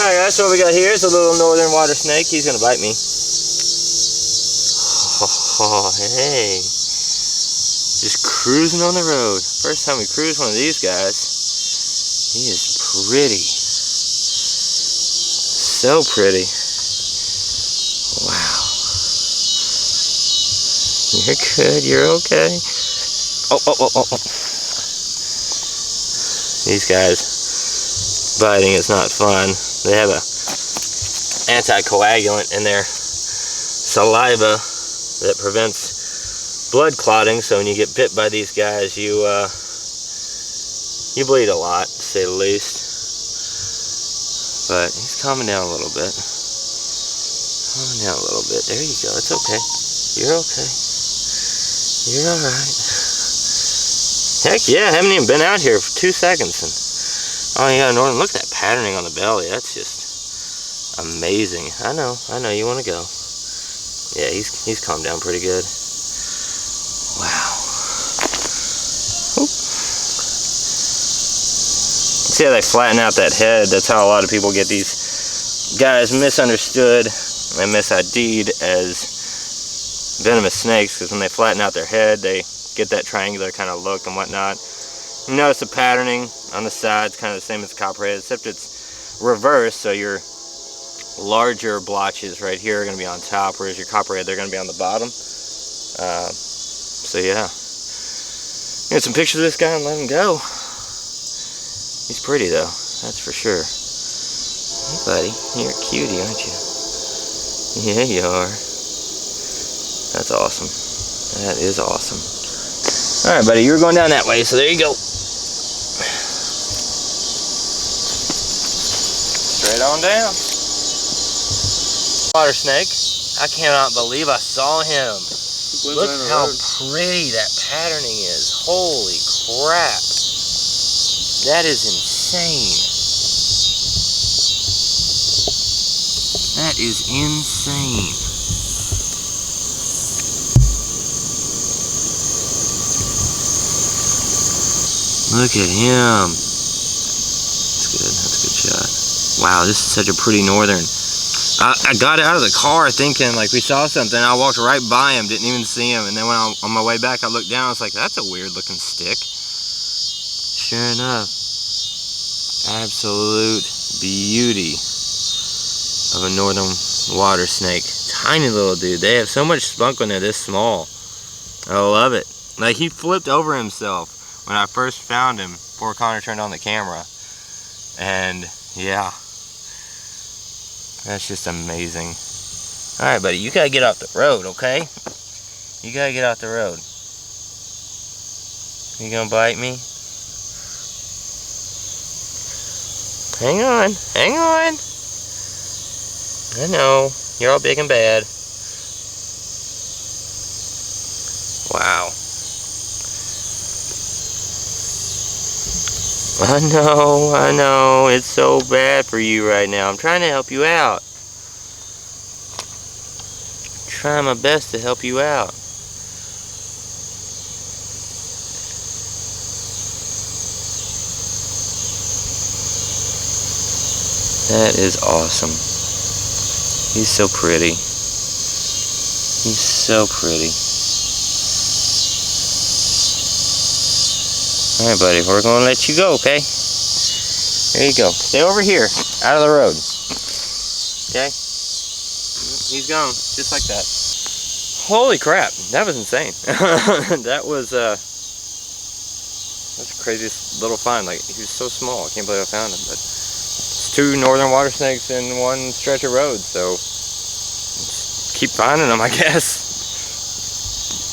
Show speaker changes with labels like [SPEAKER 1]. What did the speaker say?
[SPEAKER 1] Alright guys, so what we got here is a little northern water snake. He's gonna bite me. Oh, hey. Just cruising on the road. First time we cruise one of these guys. He is pretty. So pretty. Wow. You're good, you're okay. Oh. These guys biting is not fun. They have a anticoagulant in their saliva that prevents blood clotting, so when you get bit by these guys, you bleed a lot, to say the least. But he's calming down a little bit. Calming down a little bit. There you go. It's okay. You're okay. You're alright. Heck yeah, I haven't even been out here for 2 seconds. And oh yeah, Norton, look at that patterning on the belly. That's just amazing. I know, you want to go. Yeah, he's calmed down pretty good. Wow. Oop. See how they flatten out that head? That's how a lot of people get these guys misunderstood and mis-ID'd as venomous snakes, because when they flatten out their head, they get that triangular kind of look and whatnot. You notice the patterning on the sides, kind of the same as the copperhead, except it's reversed, so your larger blotches right here are going to be on top, whereas your copperhead, they're going to be on the bottom. So yeah. Get some pictures of this guy and let him go. He's pretty though, that's for sure. Hey buddy, you're a cutie, aren't you? Yeah, you are. That's awesome. That is awesome. Alright buddy, you were going down that way, so there you go. Straight on down. Water snake. I cannot believe I saw him. Look how pretty that patterning is. Holy crap. That is insane. That is insane. Look at him. That's good. That's a good shot. Wow, this is such a pretty northern. I got out of the car thinking like we saw something. I walked right by him, didn't even see him. And then when on my way back, I looked down. I was like, that's a weird looking stick. Sure enough, absolute beauty of a northern water snake. Tiny little dude. They have so much spunk when they're this small. I love it. Like he flipped over himself when I first found him before Connor turned on the camera. And yeah, that's just amazing. Alright buddy, you gotta get off the road, okay? You gotta get off the road. You gonna bite me? Hang on, hang on. I know, you're all big and bad. Wow. I know, it's so bad for you right now. I'm trying to help you out. I'm trying my best to help you out. That is awesome. He's so pretty. He's so pretty. Alright buddy, we're going to let you go, okay? There you go. Stay over here, out of the road. Okay? He's gone, just like that. Holy crap, that was insane. That was that's the craziest little find. Like, he was so small, I can't believe I found him. But it's 2 northern water snakes in one stretch of road, so just keep finding them, I guess.